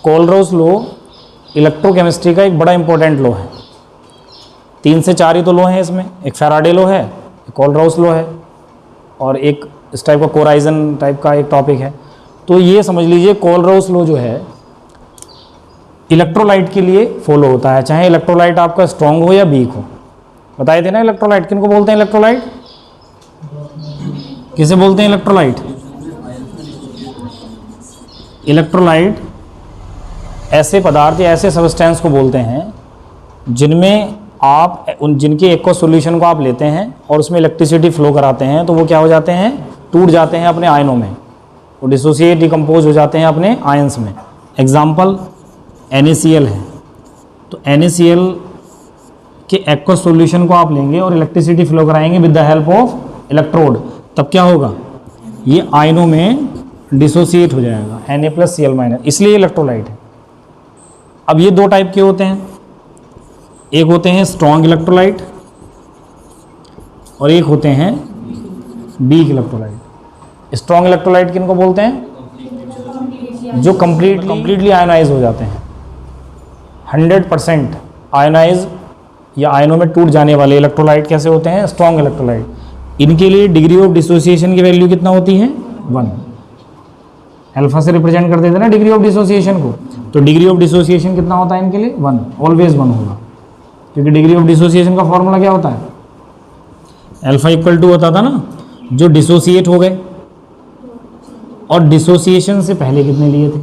कोलरोस law electrochemistry का एक बड़ा इंपॉर्टेंट लॉ है। 3 से 4 ही तो लॉ हैं इसमें, एक फैराडे लॉ है, एक कोलरोस लॉ है और एक इस टाइप का कोराइजन टाइप का एक टॉपिक है। तो ये समझ लीजिए कोलरोस लॉ जो है इलेक्ट्रोलाइट के लिए फॉलो होता है, चाहे इलेक्ट्रोलाइट आपका स्ट्रांग हो या वीक हो। बताए थे ना इलेक्ट्रोलाइट किनको बोलते हैं, इलेक्ट्रोलाइट किसे बोलते हैं इलेक्ट्रोलाइट? इलेक्ट्रोलाइट ऐसे पदार्थ या ऐसे सब्सटेंस को बोलते हैं जिनमें आप जिनके एक्वस सॉल्यूशन को आप लेते हैं और उसमें इलेक्ट्रिसिटी फ्लो कराते हैं तो वो क्या हो जाते हैं, टूट जाते हैं अपने आयनों में, वो डिसोसिएट डिकम्पोज हो जाते हैं अपने आयंस में। एग्जाम्पल NaCl है, तो NaCl के एक्वस सॉल्यूशन को आप लेंगे और इलेक्ट्रिसिटी फ्लो कराएंगे with the help of electrode, तब क्या होगा, ये आयनों में डिसोसिएट हो जाएगा Na+Cl-, इसलिए इलेक्ट्रोलाइट है। अब ये 2 टाइप के होते हैं, एक होते हैं स्ट्रॉन्ग इलेक्ट्रोलाइट और एक होते हैं वीक इलेक्ट्रोलाइट। स्ट्रॉन्ग इलेक्ट्रोलाइट किनको बोलते हैं, जो कंप्लीटली आयनाइज हो जाते हैं, 100% आयनाइज या आयनों में टूट जाने वाले इलेक्ट्रोलाइट कैसे होते हैं, स्ट्रॉन्ग इलेक्ट्रोलाइट। इनके लिए डिग्री ऑफ डिसोसिएशन की वैल्यू कितना होती है, 1। अल्फा से रिप्रेजेंट कर देते ना डिग्री ऑफ डिसोसिएशन को, तो डिग्री ऑफ डिसोसिएशन कितना होता है इनके लिए, 1, ऑलवेज 1 होगा, क्योंकि डिग्री ऑफ डिसोसिएशन का फॉर्मूला क्या होता है, अल्फा इक्वल टू होता था ना, जो डिसोसिएट हो गए और डिसोसिएशन से पहले कितने लिए थे,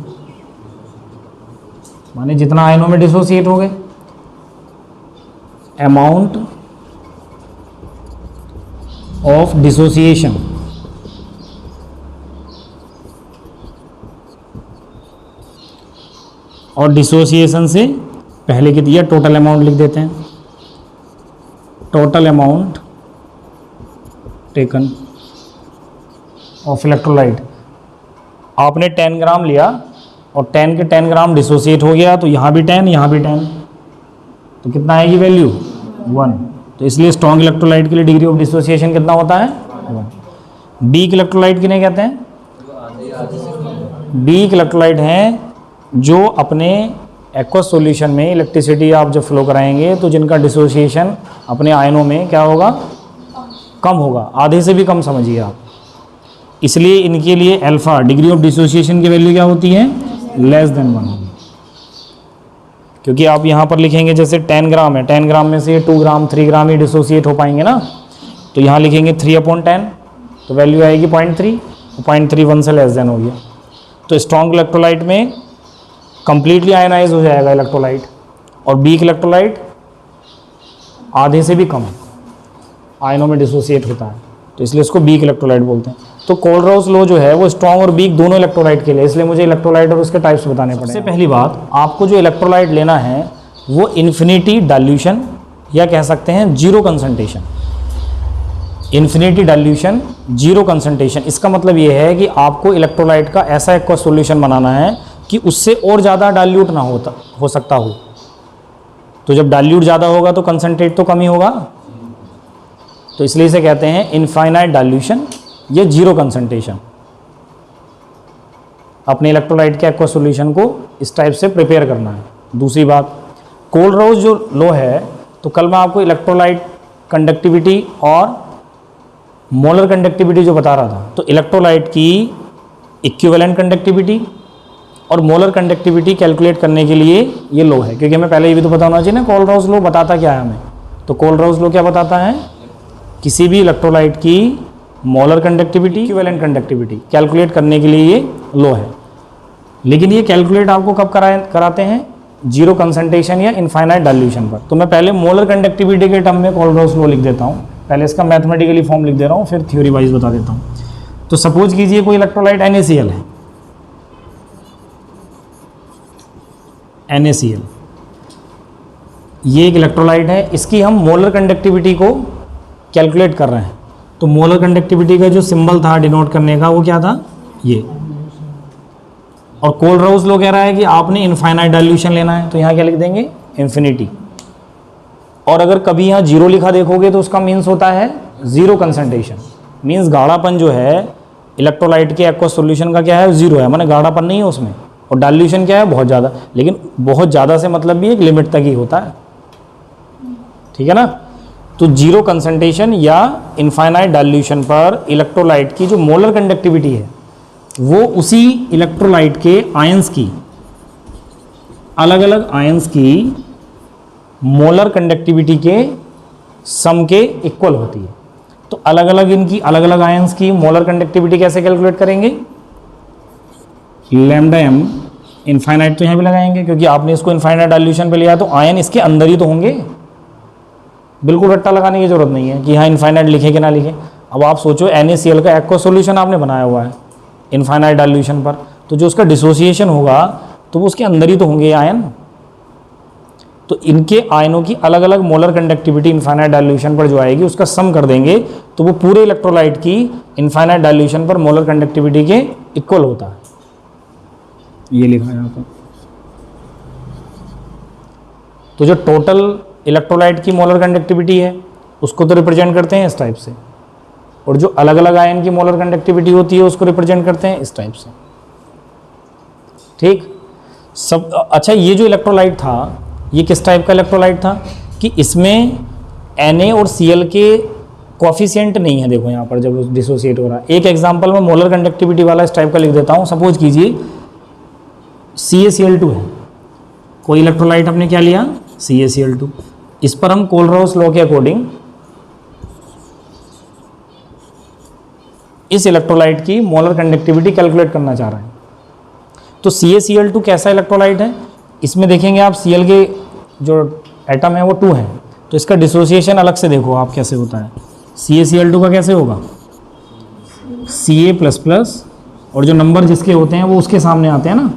माने जितना आयनों में डिसोसिएट हो गए, अमाउंट ऑफ डिसोसिएशन और डिसोसिएशन से पहले की दिया, टोटल अमाउंट लिख देते हैं, total amount taken of electrolyte. आपने 10 ग्राम लिया और 10 के 10 ग्राम डिसोसिएट हो गया, तो यहाँ भी 10 यहाँ भी 10, तो कितना आएगी वैल्यू, 1। तो इसलिए स्ट्रॉन्ग इलेक्ट्रोलाइट के लिए डिग्री ऑफ डिसोसिएशन कितना होता है, 1। वीक इलेक्ट्रोलाइट किन्हें कहते हैं, वीक इलेक्ट्रोलाइट हैं जो अपने एक्वस सॉल्यूशन में इलेक्ट्रिसिटी आप जब फ्लो कराएंगे तो जिनका डिसोसिएशन अपने आयनों में क्या होगा, कम होगा, आधे से भी कम समझिए आप। इसलिए इनके लिए अल्फा डिग्री ऑफ डिसोसिएशन की वैल्यू क्या होती है, <<1 होगी, क्योंकि आप यहाँ पर लिखेंगे जैसे 10 ग्राम है, 10 ग्राम में से 2 ग्राम 3 ग्राम ही डिसोसिएट हो पाएंगे ना, तो यहाँ लिखेंगे 3/10, तो वैल्यू आएगी 0.3, 0.3 1 से << हो गया। तो स्ट्रॉन्ग इलेक्ट्रोलाइट में कंप्लीटली आयनाइज हो जाएगा इलेक्ट्रोलाइट, और वीक इलेक्ट्रोलाइट आधे से भी कम आयनों में डिसोसिएट होता है, तो इसलिए इसको वीक इलेक्ट्रोलाइट बोलते हैं। तो कोलरोस लॉ जो है वो स्ट्रॉन्ग और वीक दोनों इलेक्ट्रोलाइट के लिए, इसलिए मुझे इलेक्ट्रोलाइट और उसके टाइप्स बताने पड़ेंगे। सबसे पहली बात, आपको जो इलेक्ट्रोलाइट लेना है वो इन्फिनिटी डाइल्यूशन या कह सकते हैं zero concentration. Infinity dilution, zero concentration, इसका मतलब ये है कि आपको इलेक्ट्रोलाइट का ऐसा एक्वस सॉल्यूशन बनाना है कि उससे और ज़्यादा डाइल्यूट ना हो सकता हो। तो जब डाइल्यूट ज़्यादा होगा तो कंसंट्रेट तो कम ही होगा, तो इसलिए इसे कहते हैं इनफाइनाइट डाइल्यूशन या जीरो कंसंट्रेशन। अपने इलेक्ट्रोलाइट के एक्वस सॉल्यूशन को इस टाइप से प्रिपेयर करना है। दूसरी बात, कोलरोस जो लॉ है, तो कल मैं आपको इलेक्ट्रोलाइट कंडक्टिविटी और मोलर कंडक्टिविटी जो बता रहा था, तो इलेक्ट्रोलाइट की इक्विवेलेंट कंडक्टिविटी और मोलर कंडक्टिविटी कैलकुलेट करने के लिए ये लॉ है, क्योंकि हमें पहले ये भी तो पता होना चाहिए ना कोलरोस लॉ बताता क्या है हमें। तो कोलरोस लॉ क्या बताता है, किसी भी इलेक्ट्रोलाइट की molar conductivity equivalent conductivity calculate करने के लिए ये लॉ है। लेकिन ये कैलकुलेट आपको कब कराते हैं, जीरो कंसंट्रेशन या इनफाइनाइट डाइल्यूशन पर। तो मैं पहले मोलर कंडक्टिविटी के टर्म में कोलरोस लॉ लिख देता हूँ, पहले इसका मैथमेटिकली फॉर्म लिख दे रहा हूँ, फिर थ्योरी वाइज बता देता हूँ। तो सपोज कीजिए कोई इलेक्ट्रोलाइट NaCl है, NaCl ये एक इलेक्ट्रोलाइट है, इसकी हम मोलर कंडक्टिविटी को कैलकुलेट कर रहे हैं। तो मोलर कंडक्टिविटी का जो सिंबल था डिनोट करने का वो क्या था, ये। और कोलरोस लॉ कह रहा है कि आपने इनफाइनाइट डाइल्यूशन लेना है, तो यहाँ क्या लिख देंगे, इन्फिनिटी। और अगर कभी यहाँ जीरो लिखा देखोगे तो उसका मीन्स होता है जीरो कंसंट्रेशन, मीन्स गाढ़ापन जो है इलेक्ट्रोलाइट के एक्वस सॉल्यूशन का क्या है, जीरो है, माने गाढ़ापन नहीं है उसमें, और डाइल्यूशन क्या है, बहुत ज़्यादा। लेकिन बहुत ज़्यादा से मतलब भी एक लिमिट तक ही होता है, ठीक है ना। तो जीरो कंसंट्रेशन या इनफाइनाइट डाइल्यूशन पर इलेक्ट्रोलाइट की जो मोलर कंडक्टिविटी है वो उसी इलेक्ट्रोलाइट के आयंस की, अलग अलग आयंस की मोलर कंडक्टिविटी के सम के इक्वल होती है। तो अलग अलग इनकी अलग अलग आयंस की मोलर कंडक्टिविटी कैसे कैलकुलेट करेंगे, लैम्डा एम इनफाइनाइट तो यहाँ भी लगाएंगे क्योंकि आपने इसको इनफाइनाइट डाइल्यूशन पे लिया, तो आयन इसके अंदर ही तो होंगे, बिल्कुल रट्टा लगाने की जरूरत नहीं है कि हाँ इनफाइनाइट लिखे कि ना लिखे। अब आप सोचो NaCl का एक्वा सॉल्यूशन आपने बनाया हुआ है इनफाइनाइट डाइल्यूशन पर, तो जो उसका डिसोसिएशन होगा तो वो उसके अंदर ही तो होंगे आयन। तो इनके आयनों की अलग अलग मोलर कंडक्टिविटी इनफाइनाइट डाइल्यूशन पर जो आएगी उसका सम कर देंगे तो वो पूरे इलेक्ट्रोलाइट की इनफाइनाइट डाइल्यूशन पर मोलर कंडक्टिविटी के इक्वल होता है। ये लिखा है यहाँ पर। तो जो टोटल इलेक्ट्रोलाइट की मोलर कंडक्टिविटी है उसको तो रिप्रेजेंट करते हैं इस टाइप से, और जो अलग अलग आयन की मोलर कंडक्टिविटी होती है उसको रिप्रेजेंट करते हैं इस टाइप से, ठीक। सब अच्छा, ये जो इलेक्ट्रोलाइट था ये किस टाइप का इलेक्ट्रोलाइट था कि इसमें Na और Cl के कोफिशिएंट नहीं है। देखो यहाँ पर जब डिसोसिएट हो रहा है, एक एग्जांपल में मोलर कंडक्टिविटी वाला इस टाइप का लिख देता हूँ। सपोज कीजिए CaCl2 है, कोई इलेक्ट्रोलाइट आपने क्या लिया CaCl2, इस पर हम कोलरॉस लॉ के अकॉर्डिंग इस इलेक्ट्रोलाइट की मोलर कंडक्टिविटी कैलकुलेट करना चाह रहे हैं। तो CaCl2 कैसा इलेक्ट्रोलाइट है, इसमें देखेंगे आप Cl के जो एटम है वो 2 है, तो इसका डिसोसिएशन अलग से देखो आप कैसे होता है। CaCl2 का कैसे होगा Ca++, और जो नंबर जिसके होते हैं वो उसके सामने आते हैं ना,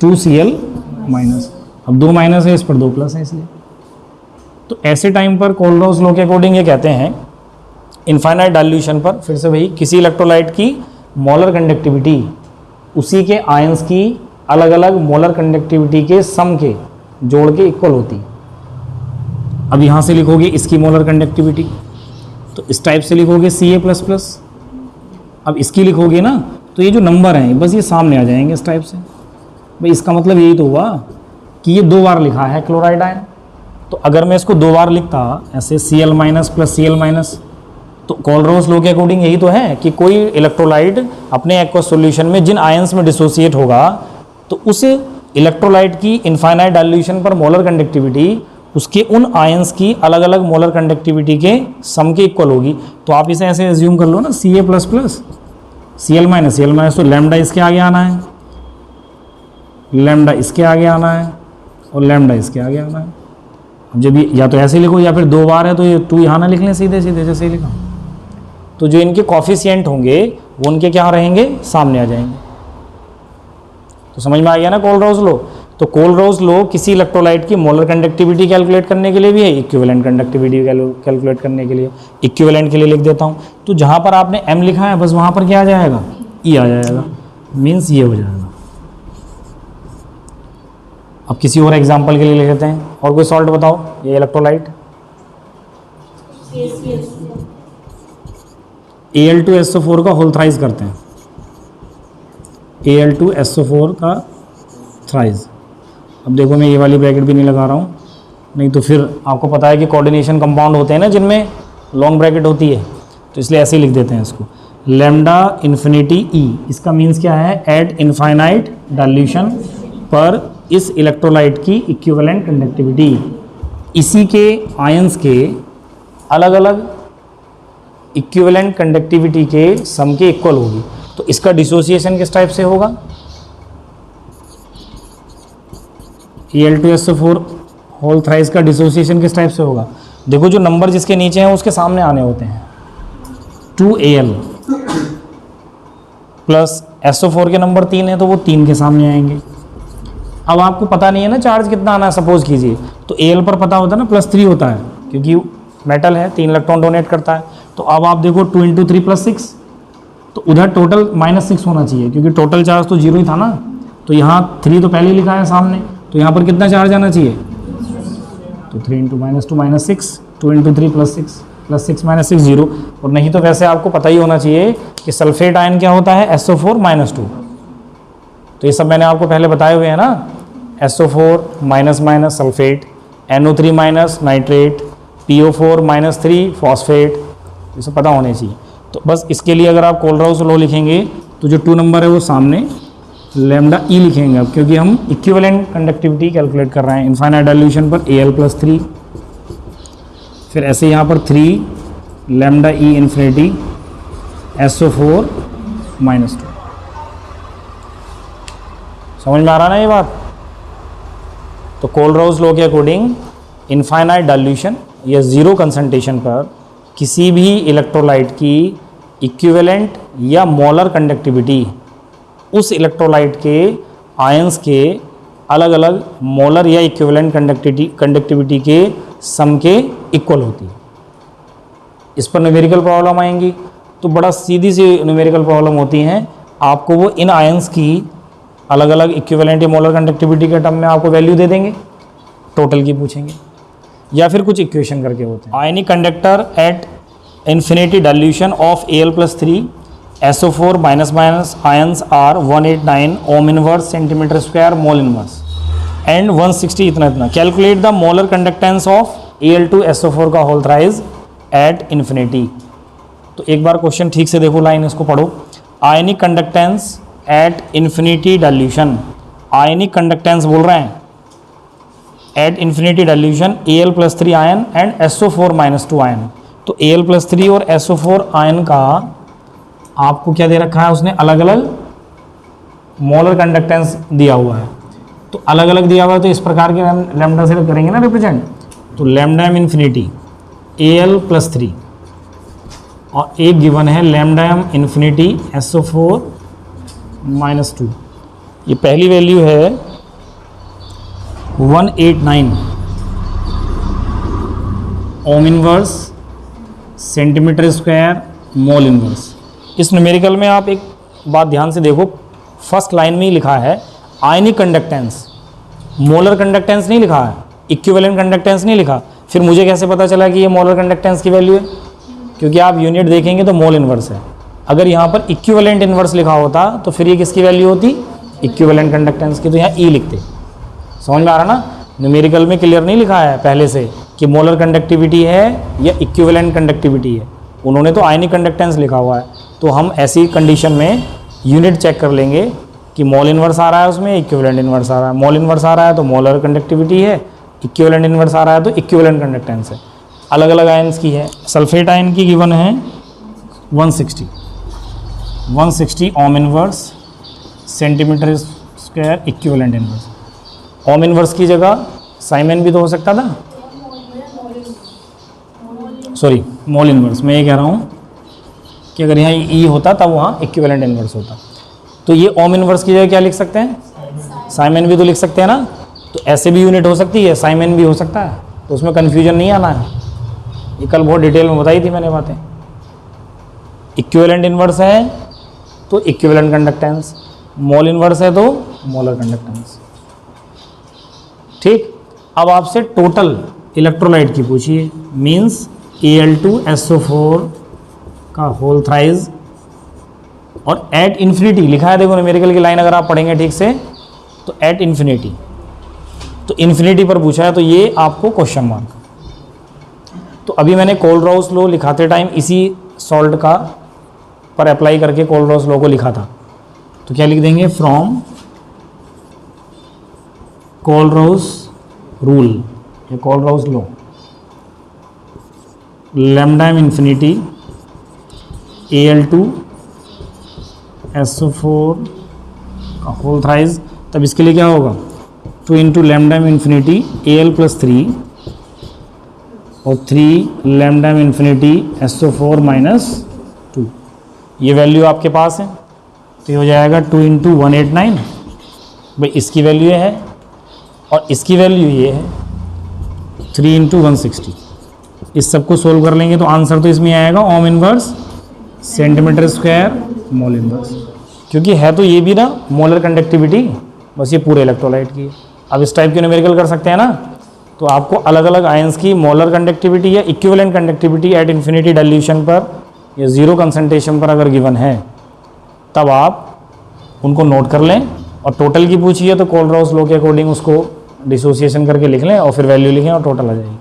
2Cl-। अब 2 माइनस है, इस पर 2 प्लस है, इसलिए तो ऐसे टाइम पर कोलरॉस लॉ के अकॉर्डिंग ये कहते हैं इनफाइनाइट डाइल्यूशन पर, फिर से वही, किसी इलेक्ट्रोलाइट की मोलर कंडक्टिविटी उसी के आयंस की अलग अलग मोलर कंडक्टिविटी के सम के जोड़ के इक्वल होती है। अब यहाँ से लिखोगे इसकी मोलर कंडक्टिविटी, तो इस टाइप से लिखोगे Ca++। अब इसकी लिखोगे ना तो ये जो नंबर हैं बस ये सामने आ जाएंगे इस टाइप से। भाई इसका मतलब यही तो हुआ कि ये 2 बार लिखा है क्लोराइड आयन, तो अगर मैं इसको 2 बार लिखता ऐसे Cl- प्लस Cl-, तो कोलरॉस लॉ के अकॉर्डिंग यही तो है कि कोई इलेक्ट्रोलाइट अपने एक्वस सॉल्यूशन में जिन आयंस में डिसोसिएट होगा तो उस इलेक्ट्रोलाइट की इनफाइनाइट डाइल्यूशन पर मोलर कंडक्टिविटी उसके उन आयंस की अलग अलग मोलर कंडक्टिविटी के सम के इक्वल होगी। तो आप इसे ऐसे एज्यूम कर लो ना, Ca++, तो लैम्डा इसके आगे आना है, लैम्डा इसके आगे आना है, और लैम्डा इसके आगे आना है। अब जब ये या तो ऐसे लिखो या फिर 2 बार है तो ये 2 यहाँ ना लिख लें, सीधे सीधे जैसे लिखा, तो जो इनके कॉफिशिएंट होंगे वो उनके क्या रहेंगे, सामने आ जाएंगे। तो समझ में आ गया ना कोलरॉस लॉ। तो कोलरॉस लॉ किसी इलेक्ट्रोलाइट की मोलर कंडक्टिविटी कैलकुलेट करने के लिए भी है, इक्विवेलेंट कंडक्टिविटी कैलकुलेट करने के लिए। इक्विवेलेंट के लिए लिख देता हूँ, तो जहाँ पर आपने M लिखा है बस वहाँ पर क्या आ जाएगा, E आ जाएगा, मीन्स ये हो जाएगा। अब किसी और एग्जाम्पल के लिए ले लेते हैं, और कोई सॉल्ट बताओ, ये इलेक्ट्रोलाइट Al2SO4 का होल थ्राइस करते हैं, Al2SO4 का थ्राइस। अब देखो मैं ये वाली ब्रैकेट भी नहीं लगा रहा हूँ, नहीं तो फिर आपको पता है कि कोऑर्डिनेशन कंपाउंड होते हैं ना जिनमें लॉन्ग ब्रैकेट होती है, तो इसलिए ऐसे ही लिख देते हैं इसको, लैम्डा इन्फिनिटी E। इसका मीन्स क्या है, एट इनफाइनाइट डाइल्यूशन पर इस इलेक्ट्रोलाइट की इक्विवेलेंट कंडक्टिविटी इसी के आयंस के अलग अलग इक्विवेलेंट कंडक्टिविटी के सम के इक्वल होगी। तो इसका डिसोसिएशन किस टाइप से होगा, Al2SO4 होल थ्राइस का डिसोसिएशन किस टाइप से होगा, देखो जो नंबर जिसके नीचे हैं उसके सामने आने होते हैं। 2Al प्लस SO4 के नंबर 3 है तो वो 3 के सामने आएंगे। अब आपको पता नहीं है ना चार्ज कितना आना है, सपोज कीजिए, तो Al पर पता होता है ना +3 होता है क्योंकि मेटल है, 3 इलेक्ट्रॉन डोनेट करता है। तो अब आप देखो 2 × 3 + 6, तो उधर टोटल -6 होना चाहिए क्योंकि टोटल चार्ज तो 0 ही था ना, तो यहाँ 3 तो पहले ही लिखा है सामने, तो यहाँ पर कितना चार्ज आना चाहिए, तो 3 × -2 -6, 2 × 3 + 6 + 6 -6 0। और नहीं तो वैसे आपको पता ही होना चाहिए कि सल्फेट आयन क्या होता है, SO4 -2। तो ये सब मैंने आपको पहले बताए हुए हैं ना, SO4 minus minus sulphate, NO3 minus nitrate, PO4 minus 3 phosphate, ये सब पता होने चाहिए। तो बस इसके लिए अगर आप कोलराउस लॉ लिखेंगे तो जो 2 नंबर है वो सामने लैम्डा ई लिखेंगे अब, क्योंकि हम इक्विवेलेंट कंडक्टिविटी कैलकुलेट कर रहे हैं इनफाइनाइट डाइल्यूशन पर Al+3, फिर ऐसे यहाँ पर 3 लैम्डा ई इन्फिनिटी SO4 -2। समझ में आ रहा ना ये बात? तो कोलराउस लॉ के अकॉर्डिंग इनफाइनाइट डाइल्यूशन या ज़ीरो कंसंट्रेशन पर किसी भी इलेक्ट्रोलाइट की इक्विवेलेंट या मोलर कंडक्टिविटी उस इलेक्ट्रोलाइट के आयंस के अलग अलग मोलर या इक्विवेलेंट कंडक्टिविटी के सम के इक्वल होती है। इस पर न्यूमेरिकल प्रॉब्लम आएंगी तो बड़ा सीधी सी न्यूमेरिकल प्रॉब्लम होती हैं, आपको वो इन आयंस की अलग अलग इक्विवेलेंट या मोलर कंडक्टिविटी के टर्म में आपको वैल्यू दे देंगे, टोटल की पूछेंगे, या फिर कुछ इक्वेशन करके होते हैं। Ionic conductor at infinity dilution of Al+3 SO4 minus minus ions are 189 ohm inverse centimetre square mole inverse and 160 इतना। Calculate the molar conductance of Al2SO4 का होल थ्राइज एट इन्फिनिटी। तो एक बार क्वेश्चन ठीक से देखो, लाइन इसको पढ़ो। Ionic conductance eight infinity dilution, ionic conductance बोल रहे हैं eight infinity dilution Al+3 ion and SO4 -2 ion. तो Al+3 और SO4 आयन का आपको क्या दे रखा है, उसने अलग अलग मोलर कंडक्टेंस दिया हुआ है। तो अलग अलग दिया हुआ है तो इस प्रकार के लैम्डा से करेंगे ना रिप्रेजेंट। तो लैम्डा एम इन्फिनिटी Al+3 और एक गिवन है लैम्डा एम इन्फिनिटी SO4 -2। ये पहली वैल्यू है 189 ohm inverse centimetre square mole inverse. इस न्यूमेरिकल में आप एक बात ध्यान से देखो, फर्स्ट लाइन में ही लिखा है आयनिक कंडक्टेंस, मोलर कंडक्टेंस नहीं लिखा है, इक्विवेलेंट कंडक्टेंस नहीं लिखा। फिर मुझे कैसे पता चला कि ये मोलर कंडक्टेंस की वैल्यू है? क्योंकि आप यूनिट देखेंगे तो मोल इनवर्स है। अगर यहाँ पर इक्विवेलेंट इनवर्स लिखा होता तो फिर ये किसकी वैल्यू होती? इक्विवेलेंट कंडक्टेंस की। तो यहाँ ई लिखते। समझ में आ रहा ना? न्यूमेरिकल में क्लियर नहीं लिखा है पहले से कि मोलर कंडक्टिविटी है या इक्विवेलेंट कंडक्टिविटी है, उन्होंने तो आयनिक कंडक्टेंस लिखा हुआ है। तो हम ऐसी कंडीशन में यूनिट चेक कर लेंगे कि मोल इनवर्स आ रहा है उसमें, इक्विवेलेंट इनवर्स आ रहा है। मोल इनवर्स आ रहा है तो मोलर कंडक्टिविटी है, इक्विवेलेंट इनवर्स आ रहा है तो इक्विवेलेंट कंडक्टेंस है। अलग अलग आयन्स की है। सल्फेट आयन की गिवन है 160 ओम inverse centimetre square equivalent inverse. Ohm inverse की जगह साइमन भी तो हो सकता था, सॉरी मोल इनवर्स। मैं ये कह रहा हूँ कि अगर यहाँ ई होता तब वहाँ इक्विवेलेंट इनवर्स होता। तो ये ओम इनवर्स की जगह क्या लिख सकते हैं? साइमन भी तो लिख सकते हैं ना। तो ऐसे भी यूनिट हो सकती है, साइमन भी हो सकता है, तो उसमें कन्फ्यूजन नहीं आना है। ये कल बहुत डिटेल में बताई थी मैंने बातें। इक्विवेलेंट इनवर्स है तो इक्विवेलेंट कंडक्टेंस, मोल इनवर्स है तो मोलर कंडक्टेंस। ठीक। अब आपसे टोटल इलेक्ट्रोलाइट की पूछिए, मींस Al2SO4 का होल थ्राइज और एट इन्फिनिटी लिखा है। देखो न्यूमेरिकल की लाइन अगर आप पढ़ेंगे ठीक से तो एट इन्फिनिटी, तो इन्फिनिटी पर पूछा है तो ये आपको क्वेश्चन मार्क। तो अभी मैंने कोलराउस लॉ लिखाते टाइम इसी सॉल्ट का पर अप्लाई करके कोलराउस लॉ को लिखा था। तो क्या लिख देंगे? फ्रॉम कोलराउस रूल या Kohlrausch law lambda M infinity Al2SO4 का होल थ्राइज। तब इसके लिए क्या होगा? 2 into lambda M infinity Al+3 और 3 लैम्डा एम इन्फिनिटी SO4 -2। ये वैल्यू आपके पास है तो ये हो जाएगा 2 इंटू 189। भाई इसकी वैल्यू ये है और इसकी वैल्यू ये है 3 इंटू 160। इस सबको सोल्व कर लेंगे तो आंसर तो इसमें आएगा ओम inverse centimetre square mole inverse, क्योंकि है तो ये भी ना मोलर कंडक्टिविटी, बस ये पूरे इलेक्ट्रोलाइट की। अब इस टाइप के न्यूमेरिकल कर सकते हैं ना। तो आपको अलग अलग आयंस की मोलर कंडक्टिविटी या equivalent conductivity eight infinity dilution पर या ज़ीरो कंसंट्रेशन पर अगर गिवन है तब आप उनको नोट कर लें और टोटल की पूछी है तो कोलराउस लॉ के अकॉर्डिंग उसको डिसोसिएशन करके लिख लें और फिर वैल्यू लिखें और टोटल आ जाएगी।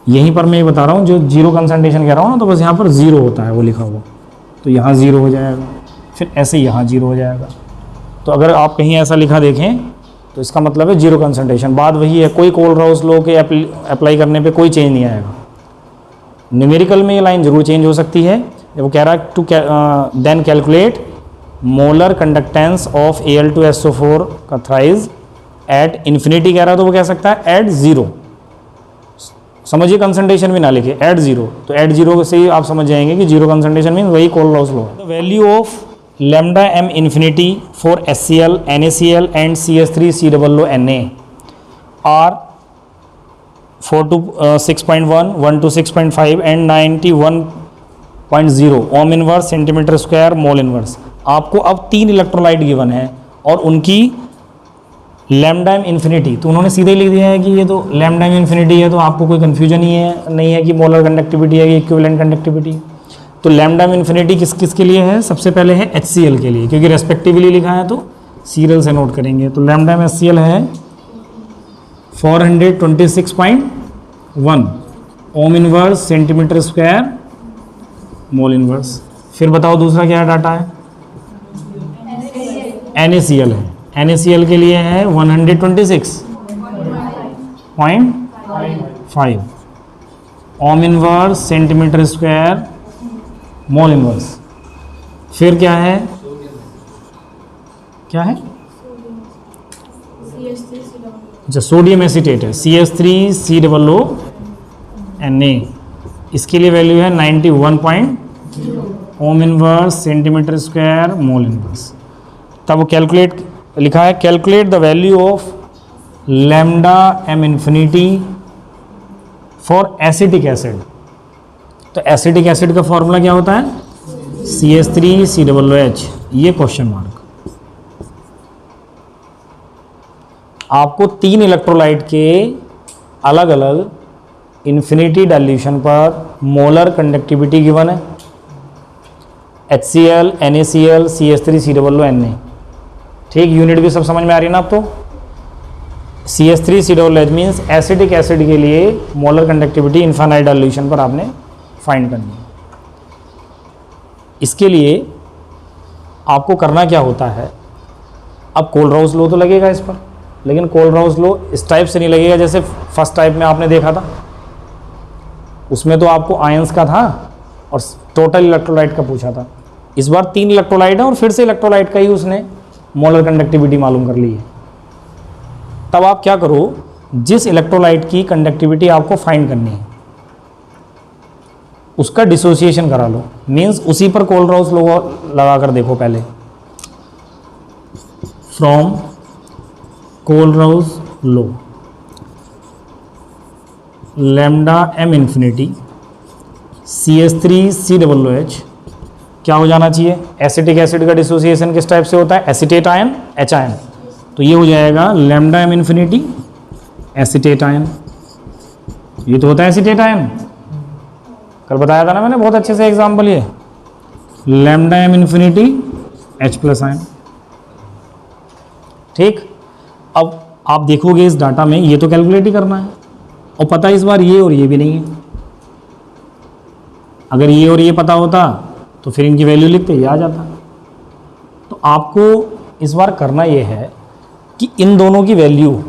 यहीं पर मैं ये बता रहा हूँ जो जीरो कंसंट्रेशन कह रहा हूँ ना, तो बस यहाँ पर जीरो होता है वो लिखा हुआ, तो यहाँ जीरो हो जाएगा, फिर ऐसे यहाँ जीरो हो जाएगा। तो अगर आप कहीं ऐसा लिखा देखें तो इसका मतलब है जीरो कंसंट्रेशन। बात वही है, कोई कोलराउस लॉ के अप्लाई करने पे कोई चेंज नहीं आएगा। न्यूमेरिकल में ये लाइन जरूर चेंज हो सकती है। जब वो कह रहा है to then calculate molar conductance of Al2SO4 का थ्राइज एट इन्फिनिटी कह रहा है, तो वो कह सकता है एट जीरो। समझिए कंसंट्रेशन भी ना लिखे, एट जीरो, तो एट जीरो से ही आप समझ जाएंगे कि जीरो कंसंट्रेशन मीन वही कोलराउस लॉ है। The value of lambda m infinity for HCl, NaCl and CH3COO are 4 to 6.1, 1 to 6.5 and 91.0 Om inverse centimetre square mole inverse. आपको अब 3 इलेक्ट्रोलाइट गिवन है और उनकी लैम्डा एम इन्फिनिटी, तो उन्होंने सीधे लिख दिया है कि ये तो लैम्डा एम इन्फिनिटी है, तो आपको कोई कन्फ्यूजन ही है नहीं है कि मोलर कंडक्टिविटी है कि इक्विवेलेंट कंडक्टिविटी। तो लैम्डा एम इन्फिनिटी किस के लिए है? सबसे पहले है HCl के लिए, क्योंकि रेस्पेक्टिवली लिखा है तो सीरियल से नोट करेंगे। तो लैम्डा एम HCl है 426.1 ओम inverse centimetre square mole inverse. फिर बताओ दूसरा क्या डाटा है? NaCl है, NaCl के लिए है 126.5 ओम inverse centimetre square mole inverse. फिर क्या है? क्या है? अच्छा, सोडियम एसीटेट है, CH3COONA। इसके लिए वैल्यू है 91 ohm inverse centimetre square mole inverse. तब वो कैलकुलेट लिखा है, calculate the value of lambda M infinity for acetic acid. तो एसिटिक एसिड का फॉर्मूला क्या होता है? CH3COOH। ये क्वेश्चन मार्क। आपको 3 इलेक्ट्रोलाइट के अलग अलग इन्फिनिटी डाइल्यूशन पर मोलर कंडक्टिविटी गिवन है, HCl, NaCl, CH3COONA। ठीक, यूनिट भी सब समझ में आ रही है ना आपको? CH3COOH मीन्स एसिटिक एसिड के लिए मोलर कंडक्टिविटी इन्फाइनाइट डाइल्यूशन पर आपने फाइंड करनी है। इसके लिए आपको करना क्या होता है? अब कोलराउस लॉ तो लगेगा इस पर, लेकिन कोलराउस लॉ इस टाइप से नहीं लगेगा जैसे फर्स्ट टाइप में आपने देखा था। उसमें तो आपको आयंस का था और टोटल इलेक्ट्रोलाइट का पूछा था। इस बार 3 इलेक्ट्रोलाइट है और फिर से इलेक्ट्रोलाइट का ही उसने मोलर कंडक्टिविटी मालूम कर ली है। तब आप क्या करो, जिस इलेक्ट्रोलाइट की कंडक्टिविटी आपको फाइंड करनी है उसका डिसोसिएशन करा लो। मीन्स उसी पर कोलराउस लॉ लगा कर देखो पहले। From Kohlrausch law lambda M infinity CH3COOH क्या हो जाना चाहिए? एसिटिक एसिड का डिसोसिएशन किस टाइप से होता है? Acetate ion, H ion. तो ये हो जाएगा lambda M infinity acetate ion. ये तो होता है एसिटेट आयन, कल बताया था ना मैंने बहुत अच्छे से एग्जाम्पल। ये lambda M infinity H+ ion. ठीक, अब आप देखोगे इस डाटा में ये तो कैलकुलेट ही करना है और पता इस बार ये और ये भी नहीं है। अगर ये और ये पता होता तो फिर इनकी वैल्यू लिखते ये आ जाता। तो आपको इस बार करना ये है कि इन दोनों की वैल्यू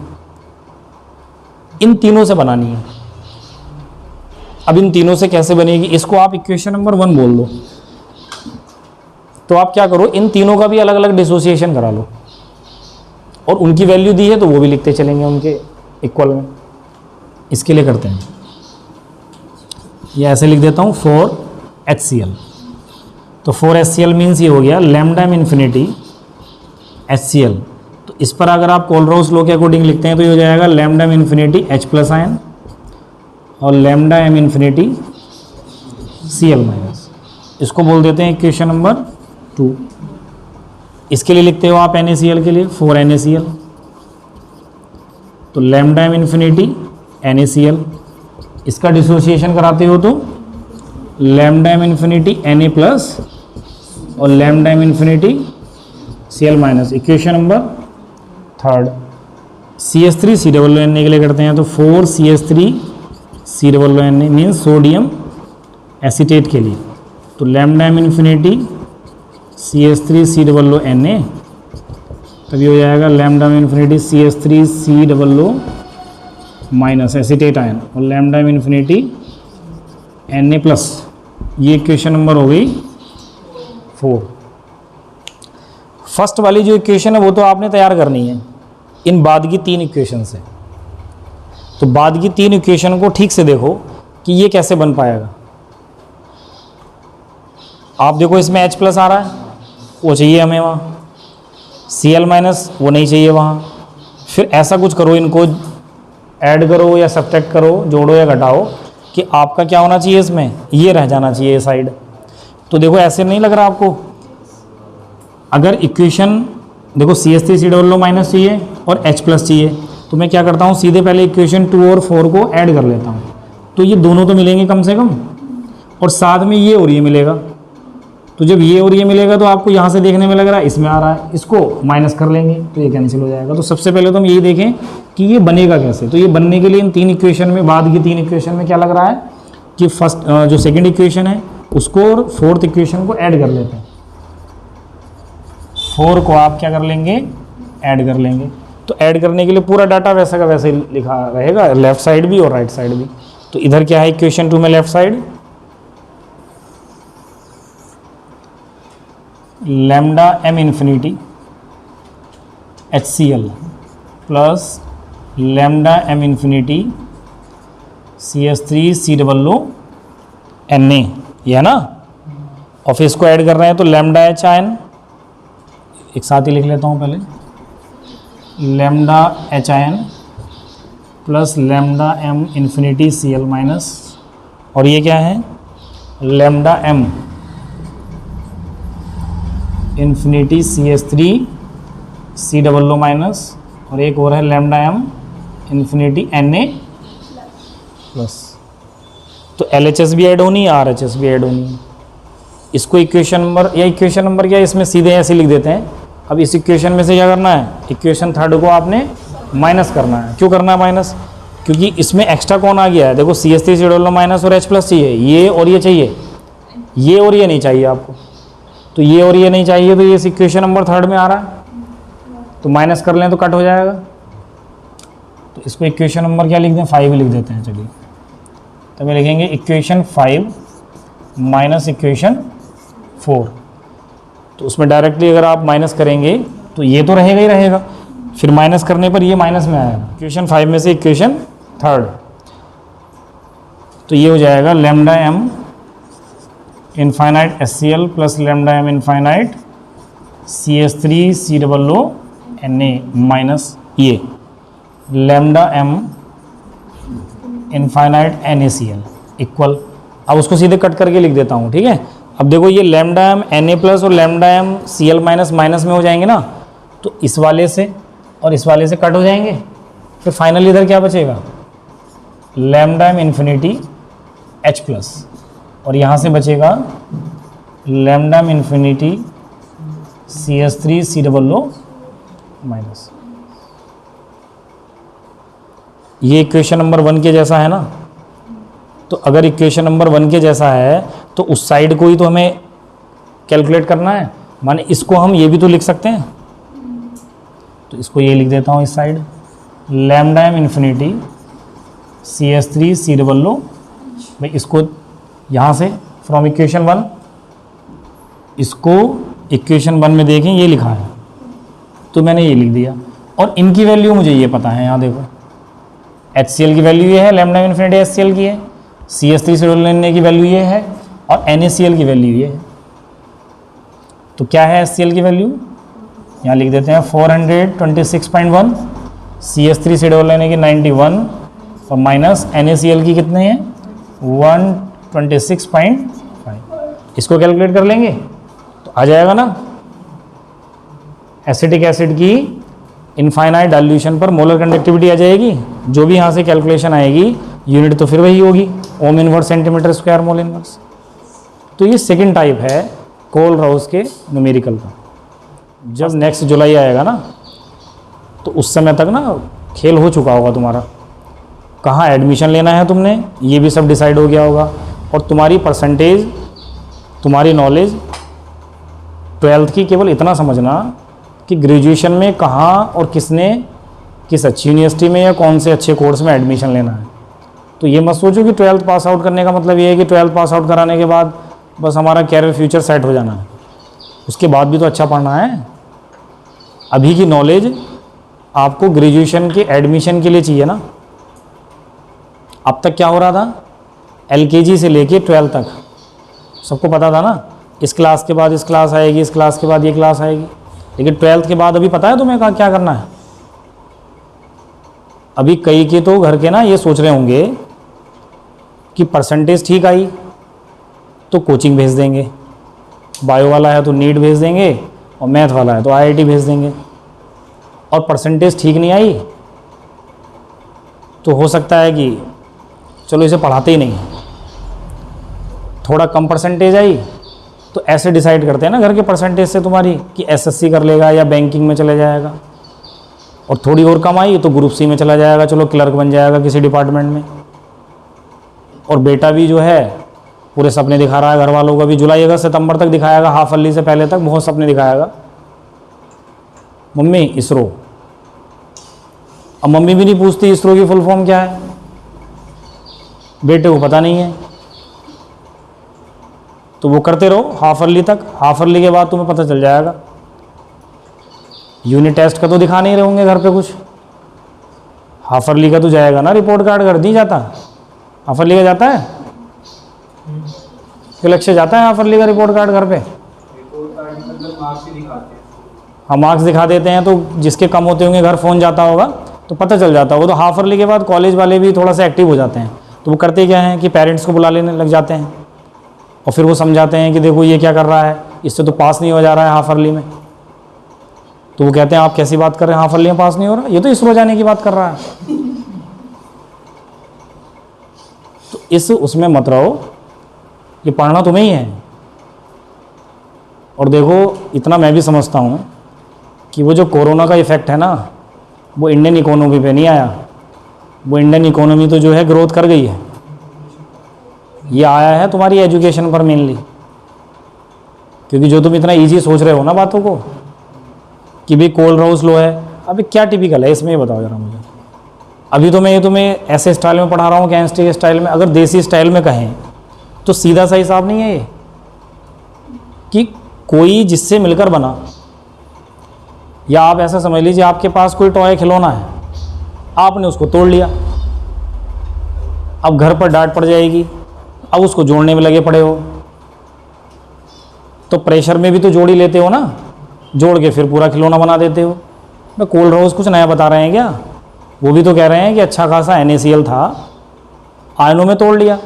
इन तीनों से बनानी है। अब इन तीनों से कैसे बनेगी? इसको आप इक्वेशन नंबर 1 बोल दो। तो आप क्या करो, इन तीनों का भी अलग अलग डिसोसिएशन करा लो और उनकी वैल्यू दी है तो वो भी लिखते चलेंगे उनके इक्वल में। इसके लिए करते हैं, ये ऐसे लिख देता हूँ 4HCl। तो 4HCl मीन्स ये हो गया लैम्डा एम इन्फिनिटी HCl। तो इस पर अगर आप कोलराउस लॉ के अकॉर्डिंग लिखते हैं तो ये हो जाएगा lambda M infinity H+ ion और लैम्डा एम इन्फिनिटी Cl-। इसको बोल देते हैं इक्वेशन नंबर 2। इसके लिए लिखते हो आप NaCl के लिए 4NaCl। तो लैम्डा एम इन्फिनिटी NaCl, इसका डिसोसिएशन कराते हो तो लैम्डा एम इन्फिनिटी Na+ और lambda M infinity Cl minus. Equation number third, CH3 COO के लिए करते हैं तो 4CH3 COO means sodium acetate के लिए, तो lambda M infinity CH3 COO तभी हो जाएगा lambda M infinity CH3 COO minus acetate ion और lambda M infinity Na plus. ये इक्वेशन नंबर हो गई 4। फर्स्ट वाली जो इक्वेशन है वो तो आपने तैयार करनी है इन बाद की 3 इक्वेशन से। तो बाद की 3 इक्वेशन को ठीक से देखो कि ये कैसे बन पाएगा। आप देखो इसमें H प्लस आ रहा है, वो चाहिए हमें वहाँ, Cl माइनस वो नहीं चाहिए वहाँ। फिर ऐसा कुछ करो, इनको ऐड करो या सब्ट्रैक्ट करो, जोड़ो या घटाओ कि आपका क्या होना चाहिए इसमें, ये रह जाना चाहिए ये साइड। तो देखो ऐसे नहीं लग रहा आपको। अगर इक्वेशन देखो CH3 COO माइनस चाहिए और H प्लस चाहिए, तो मैं क्या करता हूँ सीधे पहले इक्वेशन 2 और 4 को ऐड कर लेता हूँ, तो ये दोनों तो मिलेंगे कम से कम, और साथ में ये और ये मिलेगा। तो जब ये और ये मिलेगा तो आपको यहाँ से देखने में लग रहा है इसमें आ रहा है, इसको माइनस कर लेंगे तो ये कैंसिल हो जाएगा। तो सबसे पहले तो हम यही देखें कि ये बनेगा कैसे। तो ये बनने के लिए इन 3 इक्वेशन में, बाद की 3 इक्वेशन में क्या लग रहा है कि फर्स्ट जो सेकंड इक्वेशन है उसको और फोर्थ इक्वेशन को ऐड कर लेते हैं। 4 को आप क्या कर लेंगे, ऐड कर लेंगे। तो ऐड करने के लिए पूरा डाटा वैसा का वैसे लिखा रहेगा, लेफ्ट साइड भी और राइट साइड भी। तो इधर क्या है इक्वेशन 2 में left side lambda M infinity HCl plus lambda M infinity CH3 COO Na, ये है ना। और फिर इसको ऐड कर रहे हैं तो लैम्डा H आयन, एक साथ ही लिख लेता हूँ पहले, lambda H ion plus lambda M infinity Cl minus, और ये क्या है lambda M infinity CH3 COO minus, और एक और है lambda M infinity Na plus. तो LHS भी ऐड होनी है, RHS भी ऐड होनी है। इसको इक्वेशन नंबर, या इक्वेशन नंबर क्या, इसमें सीधे ऐसे लिख देते हैं। अब इस इक्वेशन में से क्या करना है, इक्वेशन थर्ड को आपने माइनस करना है। क्यों करना है माइनस, क्योंकि इसमें एक्स्ट्रा कौन आ गया है, देखो CH3 COO माइनस और H प्लस चाहिए, ये और ये चाहिए, ये और ये नहीं चाहिए आपको। तो ये और ये नहीं चाहिए, तो ये इस इक्वेशन नंबर थर्ड में आ रहा है, तो माइनस कर लें तो कट हो जाएगा। तो इसको इक्वेशन नंबर क्या लिख दें, 5 लिख देते हैं। चलिए तो मैं लिखेंगे इक्वेशन 5 माइनस इक्वेशन 4। तो उसमें डायरेक्टली अगर आप माइनस करेंगे तो ये तो रहेगा ही रहेगा, फिर माइनस करने पर ये माइनस में आएगा। इक्वेशन 5 में से इक्वेशन थर्ड, तो ये हो जाएगा lambda M infinite HCl plus lambda M infinite CH3 COO Na minus ये lambda M infinite NaCl equal. अब उसको सीधे कट करके लिख देता हूँ, ठीक है। अब देखो ये लैम्डा एम Na प्लस और lambda M Cl minus minus में हो जाएंगे ना, तो इस वाले से और इस वाले से कट हो जाएंगे। फिर फाइनली इधर क्या बचेगा, lambda M infinity H plus, और यहाँ से बचेगा lambda M infinity CH3 COO minus. ये इक्वेशन नंबर 1 के जैसा है ना। तो अगर इक्वेशन नंबर 1 के जैसा है तो उस साइड को ही तो हमें कैलकुलेट करना है, माने इसको हम ये भी तो लिख सकते हैं। तो इसको ये लिख देता हूँ इस side, lambda M infinity CH3 COO, भाई इसको यहाँ से फ्रॉम इक्वेशन 1, इसको इक्वेशन 1 में देखें ये लिखा है, तो मैंने ये लिख दिया। और इनकी वैल्यू मुझे ये पता है, यहाँ देखो HCl की वैल्यू ये है, लैम्डा इन्फिनिटी HCl की है, CH3 COO की वैल्यू ये है, और NaCl की वैल्यू ये है। तो क्या है HCl की वैल्यू, यहाँ लिख देते हैं 426.1, CH3 COO की 91, और माइनस NaCl की कितने हैं 126.5। इसको कैलकुलेट कर लेंगे तो आ जाएगा ना। एसिटिक एसिड की इनफाइनाइट डाइल्यूशन पर मोलर कंडक्टिविटी आ जाएगी, जो भी यहाँ से कैलकुलेशन आएगी यूनिट तो फिर वही होगी, ओम inverse centimetre square mole inverse. तो ये सेकंड टाइप है कोल राउस के न्यूमेरिकल का। जब नेक्स्ट जुलाई आएगा ना तो उस समय तक ना खेल हो चुका होगा तुम्हारा, कहाँ एडमिशन लेना है तुमने ये भी सब डिसाइड हो गया होगा, और तुम्हारी परसेंटेज, तुम्हारी नॉलेज 12th की केवल इतना समझना कि ग्रेजुएशन में कहाँ और किसने किस अच्छी यूनिवर्सिटी में या कौन से अच्छे कोर्स में एडमिशन लेना है। तो ये मत सोचो कि 12th पास आउट करने का मतलब ये है कि 12th पास आउट कराने के बाद बस हमारा कैरियर फ्यूचर सेट हो जाना है, उसके बाद भी तो अच्छा पढ़ना है। अभी की नॉलेज आपको ग्रेजुएशन के एडमिशन के लिए चाहिए ना। अब तक क्या हो रहा था, LKG से लेके 12th तक सबको पता था ना, इस क्लास के बाद इस क्लास आएगी, इस क्लास के बाद ये क्लास आएगी, लेकिन 12th के बाद अभी पता है तुम्हें क्या करना है। अभी कई के तो घर के ना ये सोच रहे होंगे कि परसेंटेज ठीक आई तो कोचिंग भेज देंगे, बायो वाला है तो नीट भेज देंगे, और मैथ वाला है तो IIT भेज देंगे, और परसेंटेज ठीक नहीं आई तो हो सकता है कि चलो इसे पढ़ाते ही नहीं। थोड़ा कम परसेंटेज आई तो ऐसे डिसाइड करते हैं ना घर के परसेंटेज से तुम्हारी कि SSC कर लेगा या बैंकिंग में चले जाएगा, और थोड़ी और कम आई तो ग्रुप C में चला जाएगा, चलो क्लर्क बन जाएगा किसी डिपार्टमेंट में। और बेटा भी जो है पूरे सपने दिखा रहा है घर वालों का भी, जुलाई अगस्त सितंबर तक दिखाएगा, हाफ अर्ली से पहले तक बहुत सपने दिखाएगा, मम्मी इसरो। अब मम्मी भी नहीं पूछती इसरो की फुल फॉर्म क्या है, बेटे को पता नहीं है, तो वो करते रहो हाफ अर्ली तक। हाफ अर्ली के बाद तुम्हें पता चल जाएगा। यूनिट टेस्ट का तो दिखा नहीं रहे होंगे घर पे कुछ, हाफ अर्ली का तो जाएगा ना, रिपोर्ट कार्ड कर दी जाता। हाफ अर्ली का जाता है, लक्ष्य जाता है हाफ अर्ली का रिपोर्ट कार्ड घर पे। हाँ मार्क्स दिखा देते हैं, तो जिसके कम होते होंगे घर फ़ोन जाता होगा तो पता चल जाता होगा। तो हाफ अर्ली के बाद कॉलेज वाले भी थोड़ा सा एक्टिव हो जाते हैं, तो वो करते क्या हैं कि पेरेंट्स को बुला लेने लग जाते हैं, और फिर वो समझाते हैं कि देखो ये क्या कर रहा है, इससे तो पास नहीं हो जा रहा है हाफ अर्ली में। तो वो कहते हैं आप कैसी बात कर रहे हैं, हाफ अर्ली में पास नहीं हो रहा, ये तो इसरो जाने की बात कर रहा है। तो इस उसमें मत रहो, ये पढ़ना तुम्हें ही है। और देखो इतना मैं भी समझता हूँ कि वो जो कोरोना का इफ़ेक्ट है ना, वो इंडियन इकोनॉमी पे नहीं आया, वो इंडियन इकोनॉमी तो जो है ग्रोथ कर गई है, ये आया है तुम्हारी एजुकेशन पर मेनली। क्योंकि जो तुम इतना इजी सोच रहे हो ना बातों को कि भाई कोल राउस लो है, अभी क्या टिपिकल है इसमें, ये बताओ जरा मुझे। अभी तो मैं ये तुम्हें ऐसे स्टाइल में पढ़ा रहा हूँ, कैंस्टिक स्टाइल में। अगर देसी स्टाइल में कहें तो सीधा सा हिसाब नहीं है ये कि कोई जिससे मिलकर बना, या आप ऐसा समझ लीजिए आपके पास कोई टॉय खिलौना है, आपने उसको तोड़ लिया, अब घर पर डांट पड़ जाएगी, अब उसको जोड़ने में लगे पड़े हो, तो प्रेशर में भी तो जोड़ ही लेते हो ना, जोड़ के फिर पूरा खिलौना बना देते हो। मैं कोल राउस कुछ नया बता रहे हैं क्या? वो भी तो कह रहे हैं कि अच्छा खासा NaCl था, आयनों में तोड़ लिया,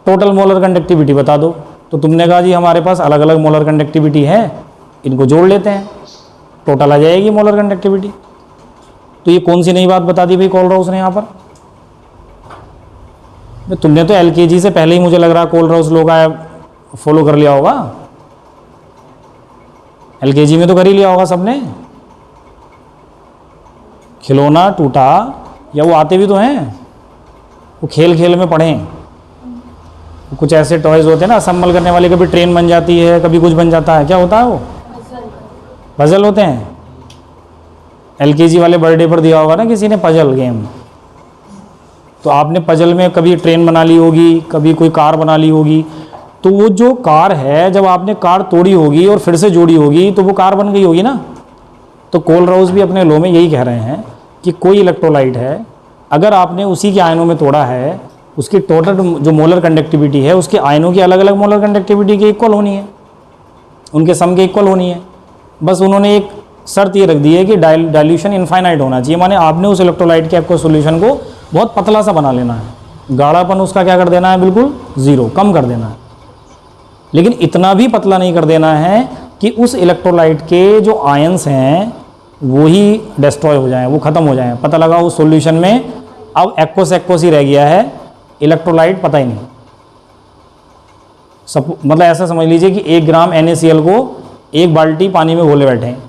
टोटल मोलर कंडक्टिविटी बता दो। तो तुमने कहा जी हमारे पास अलग अलग मोलर कंडक्टिविटी है, इनको जोड़ लेते हैं, टोटल आ जाएगी मोलर कंडक्टिविटी। तो ये कौन सी नई बात बता दी भाई कोल राउस ने यहाँ पर? तुमने तो LKG से पहले ही मुझे लग रहा है कोल राउस लोग फॉलो कर लिया होगा, LKG में तो कर ही लिया होगा सबने। खिलौना टूटा, या वो आते भी तो हैं, वो खेल खेल में पढ़ें। कुछ ऐसे टॉयज़ होते हैं ना असेंबल करने वाले, कभी ट्रेन बन जाती है, कभी कुछ बन जाता है, क्या होता है वो? पजल होते हैं। LKG वाले बर्थडे पर दिया होगा ना किसी ने पजल गेम, तो आपने पजल में कभी ट्रेन बना ली होगी, कभी कोई कार बना ली होगी, तो वो जो कार है जब आपने कार तोड़ी होगी और फिर से जोड़ी होगी तो वो कार बन गई होगी ना। तो कोल राउस भी अपने लॉ में यही कह रहे हैं कि कोई इलेक्ट्रोलाइट है, अगर आपने उसी के आयनों में तोड़ा है, उसकी टोटल जो मोलर कंडक्टिविटी है उसके आयनों की अलग अलग मोलर कंडक्टिविटी के इक्वल होनी है, उनके सम के इक्वल होनी है। बस उन्होंने एक शर्त ये रख दी है कि डाइल्यूशन इनफाइनाइट होना चाहिए, माने आपने उस इलेक्ट्रोलाइट के एक्वस सॉल्यूशन को बहुत पतला सा बना लेना है, गाढ़ापन उसका क्या कर देना है, बिल्कुल ज़ीरो, कम कर देना है। लेकिन इतना भी पतला नहीं कर देना है कि उस इलेक्ट्रोलाइट के जो आयंस हैं वो ही डिस्ट्रॉय हो जाएं, वो ख़त्म हो जाएं। पता लगा उस सॉल्यूशन में अब एक्वस ही रह गया है, इलेक्ट्रोलाइट पता ही नहीं। सब मतलब ऐसा समझ लीजिए कि 1 ग्राम NaCl को एक बाल्टी पानी में घोले बैठे हैं,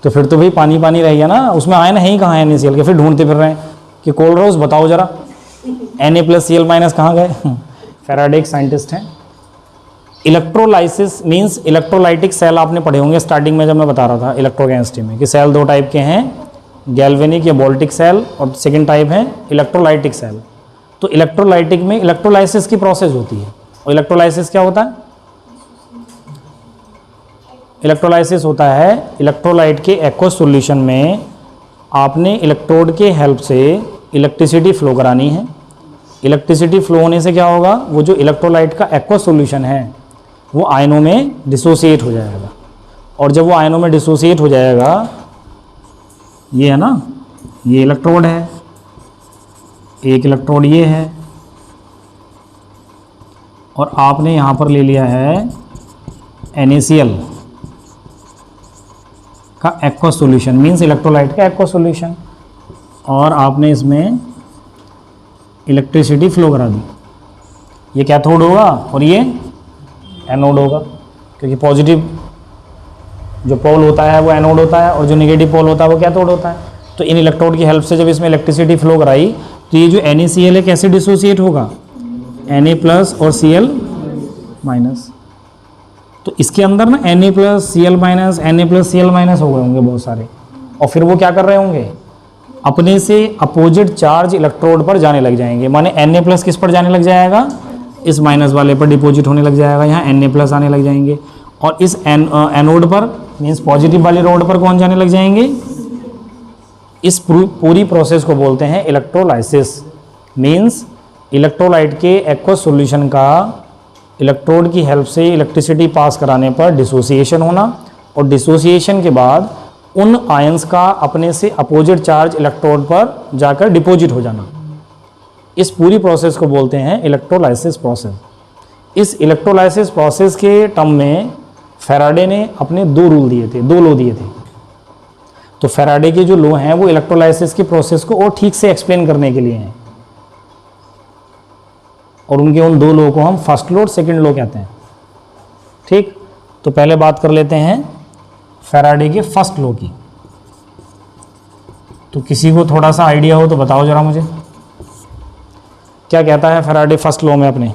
तो फिर तो भाई पानी पानी रह गया ना, उसमें आयन है ही कहाँ है NaCl के, फिर ढूंढते फिर रहे हैं कि कोल्ड रोज बताओ जरा Na+Cl- कहाँ गए। फैराडे एक साइंटिस्ट हैं। इलेक्ट्रोलाइसिस मींस इलेक्ट्रोलाइटिक सेल आपने पढ़े होंगे स्टार्टिंग में जब मैं बता रहा था इलेक्ट्रोकेमिस्ट्री में कि सेल दो टाइप के हैं, गैल्वेनिक या वोल्टिक सेल, और सेकंड टाइप है इलेक्ट्रोलाइटिक सेल। तो इलेक्ट्रोलाइटिक में इलेक्ट्रोलाइसिस की प्रोसेस होती है, और इलेक्ट्रोलाइसिस क्या होता है? इलेक्ट्रोलाइसिस होता है इलेक्ट्रोलाइट के एक्वस सॉल्यूशन में आपने इलेक्ट्रोड के हेल्प से इलेक्ट्रिसिटी फ्लो करानी है। इलेक्ट्रिसिटी फ्लो होने से क्या होगा, वो जो इलेक्ट्रोलाइट का एक्वस सॉल्यूशन है वो आयनों में डिसोसिएट हो जाएगा, और जब वो आयनों में डिसोसिएट हो जाएगा, ये है ना, ये इलेक्ट्रोड है, एक इलेक्ट्रोड ये है, और आपने यहाँ पर ले लिया है NaCl का एक्वस सॉल्यूशन, मींस इलेक्ट्रोलाइट का एक्वस सॉल्यूशन, और आपने इसमें इलेक्ट्रिसिटी फ्लो करा दी। ये कैथोड होगा और ये एनोड होगा, क्योंकि पॉजिटिव जो पोल होता है वो एनोड होता है और जो नेगेटिव पोल होता है वो कैथोड होता है। तो इन इलेक्ट्रोड की हेल्प से जब इसमें इलेक्ट्रिसिटी फ्लो कराई तो ये जो NaCl है कैसे डिसोसिएट होगा, Na+ और Cl-। तो इसके अंदर ना Na+Cl-, Na+Cl- हो गए होंगे बहुत सारे, और फिर वो क्या कर रहे होंगे, अपने से अपोजिट चार्ज इलेक्ट्रोड पर जाने लग जाएंगे। माने Na+ किस पर जाने लग जाएगा, इस माइनस वाले पर डिपॉजिट होने लग जाएगा, यहाँ Na+ आने लग जाएंगे, और इस एनोड पर मीन्स पॉजिटिव वाली रोड पर कौन जाने लग जाएंगे। इस पूरी प्रोसेस को बोलते हैं इलेक्ट्रोलाइसिस, मीन्स इलेक्ट्रोलाइट के एक्वस सॉल्यूशन का इलेक्ट्रोड की हेल्प से इलेक्ट्रिसिटी पास कराने पर डिसोसिएशन होना, और डिसोसिएशन के बाद उन आयंस का अपने से अपोजिट चार्ज इलेक्ट्रोड पर जाकर डिपॉजिट हो जाना। इस पूरी प्रोसेस को बोलते हैं इलेक्ट्रोलाइसिस प्रोसेस। इस इलेक्ट्रोलाइसिस प्रोसेस के टर्म में फैराडे ने अपने दो रूल दिए थे, दो लॉ दिए थे। तो फैराडे के जो लॉ हैं वो इलेक्ट्रोलाइसिस की प्रोसेस को और ठीक से एक्सप्लेन करने के लिए हैं, और उनके उन दो लॉ को हम फर्स्ट लॉ और सेकंड लॉ कहते हैं। ठीक, तो पहले बात कर लेते हैं फैराडे के फर्स्ट लॉ की। तो किसी को थोड़ा सा आइडिया हो तो बताओ जरा मुझे, क्या कहता है फैराडे फर्स्ट लॉ में अपने?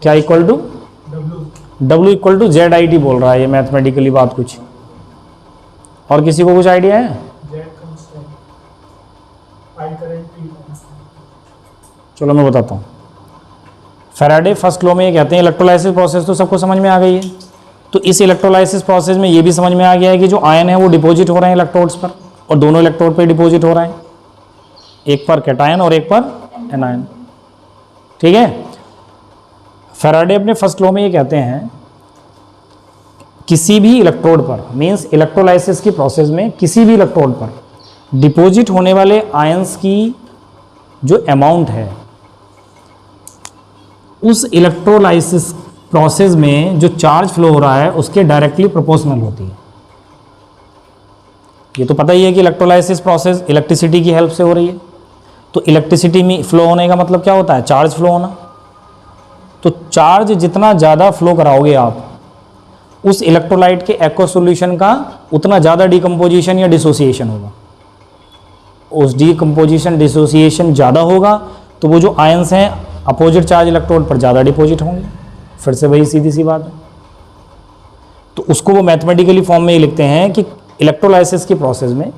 क्या इक्वल टू W=ZIT बोल रहा है ये मैथमेटिकली बात कुछ, और किसी को कुछ आइडिया है? चलो मैं बताता हूँ। फैराडे फर्स्ट लॉ में ये कहते हैं इलेक्ट्रोलाइसिस प्रोसेस तो सबको समझ में आ गई है। तो इस इलेक्ट्रोलाइसिस प्रोसेस में ये भी समझ में आ गया है कि जो आयन है वो डिपॉजिट हो रहे हैं इलेक्ट्रोड्स पर, और दोनों इलेक्ट्रोड पे डिपॉजिट हो रहे हैं, एक पर कैटायन और एक पर एनायन। ठीक है, फैराडे अपने फर्स्ट लॉ में ये कहते हैं किसी भी इलेक्ट्रोड पर, मींस इलेक्ट्रोलाइसिस की प्रोसेस में किसी भी इलेक्ट्रोड पर डिपॉजिट होने वाले आयंस की जो अमाउंट है उस इलेक्ट्रोलाइसिस प्रोसेस में जो चार्ज फ्लो हो रहा है उसके डायरेक्टली प्रोपोर्शनल होती है। ये तो पता ही है कि इलेक्ट्रोलाइसिस प्रोसेस इलेक्ट्रिसिटी की हेल्प से हो रही है। तो इलेक्ट्रिसिटी में फ्लो होने का मतलब क्या होता है, चार्ज फ्लो होना। तो चार्ज जितना ज़्यादा फ्लो कराओगे आप उस इलेक्ट्रोलाइट के एक्वस सॉल्यूशन का, उतना ज़्यादा डिकम्पोजिशन या डिसोसिएशन होगा। उस डिकम्पोजिशन डिसोसिएशन ज़्यादा होगा तो वो जो आयंस हैं अपोजिट चार्ज इलेक्ट्रोड पर ज़्यादा डिपॉजिट होंगे। फिर से वही सीधी सी बात है। तो उसको वो मैथमेटिकली फॉर्म में ही लिखते हैं कि इलेक्ट्रोलाइसिस की प्रोसेस में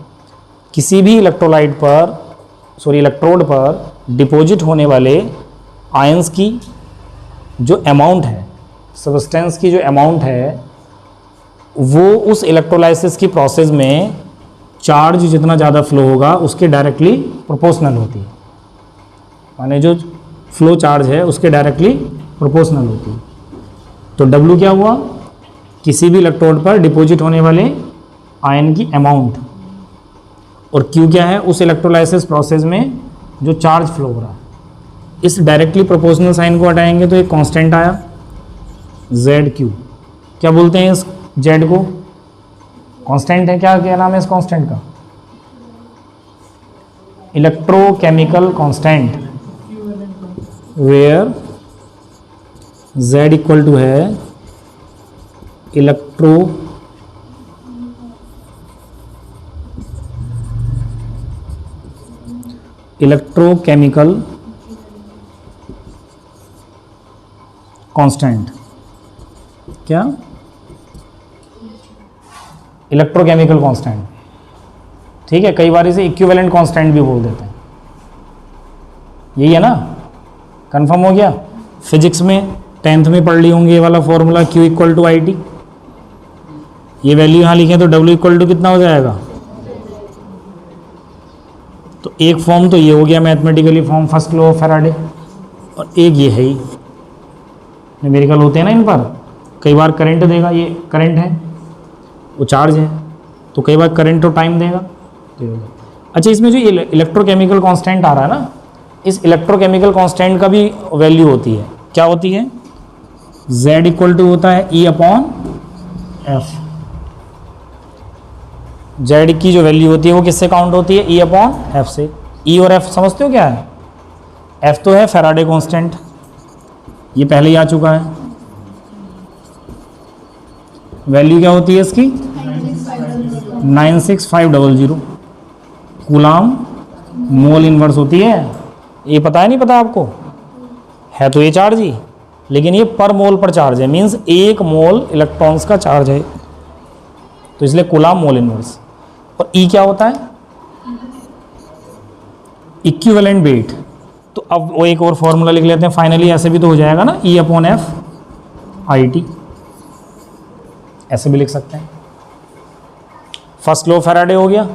किसी भी इलेक्ट्रोलाइट पर, सॉरी इलेक्ट्रोड पर डिपॉजिट होने वाले आयंस की जो अमाउंट है, सब्सटेंस की जो अमाउंट है, वो उस इलेक्ट्रोलाइसिस की प्रोसेस में चार्ज जितना ज़्यादा फ्लो होगा उसके डायरेक्टली प्रोपोर्शनल होती है। माने जो फ्लो चार्ज है उसके डायरेक्टली प्रोपोर्शनल होती है। तो W क्या हुआ, किसी भी इलेक्ट्रोड पर डिपॉजिट होने वाले आयन की अमाउंट, और Q क्या है, उस इलेक्ट्रोलाइसिस प्रोसेस में जो चार्ज फ्लो हो रहा है। इस डायरेक्टली प्रोपोर्शनल साइन को हटाएंगे तो एक कांस्टेंट आया ZQ। क्या बोलते हैं इस Z को, कांस्टेंट है, क्या नाम है इस कांस्टेंट का, electrochemical constant. Where Z equal to है इलेक्ट्रोकेमिकल कांस्टेंट। क्या? इलेक्ट्रोकेमिकल कांस्टेंट, ठीक है। कई बार इसे इक्विवेलेंट कांस्टेंट भी बोल देते हैं। यही है ना, कंफर्म हो गया। फिजिक्स में 10th में पढ़ ली होंगे ये वाला formula, Q equal to I T. ये वैल्यू यहाँ लिखें तो W इक्वल टू कितना हो जाएगा? तो एक फॉर्म तो ये हो गया mathematically form, first law of Faraday, और एक ये है ही। न्यूमेरिकल होते हैं ना इन पर, कई बार करंट देगा, ये करंट है, वो चार्ज है, तो कई बार करंट और टाइम देगा। अच्छा, इसमें जो इलेक्ट्रोकेमिकल कांस्टेंट आ रहा है ना, इस इलेक्ट्रोकेमिकल कांस्टेंट का भी वैल्यू होती है। क्या होती है? Z इक्वल टू होता है E अपॉन F। Z की जो वैल्यू होती है वो किससे काउंट होती है? E अपॉन F से। E और F समझते हो क्या है? F तो है फैराडे कांस्टेंट, ये पहले ही आ चुका है। वैल्यू क्या होती है इसकी? 96500 कूलाम मोल इनवर्स होती है। ये पता है नहीं पता आपको? है तो ये चार्ज ही, लेकिन ये पर मोल पर चार्ज है, मींस एक मोल इलेक्ट्रॉन्स का चार्ज है, तो इसलिए कूलाम मोल इनवर्स। और E क्या होता है? Equivalent weight. तो अब वो एक और फॉर्मूला लिख लेते हैं फाइनली, ऐसे भी तो हो जाएगा ना, E अपॉन F IT, ऐसे भी लिख सकते हैं। फर्स्ट लॉ फैराडे हो गया।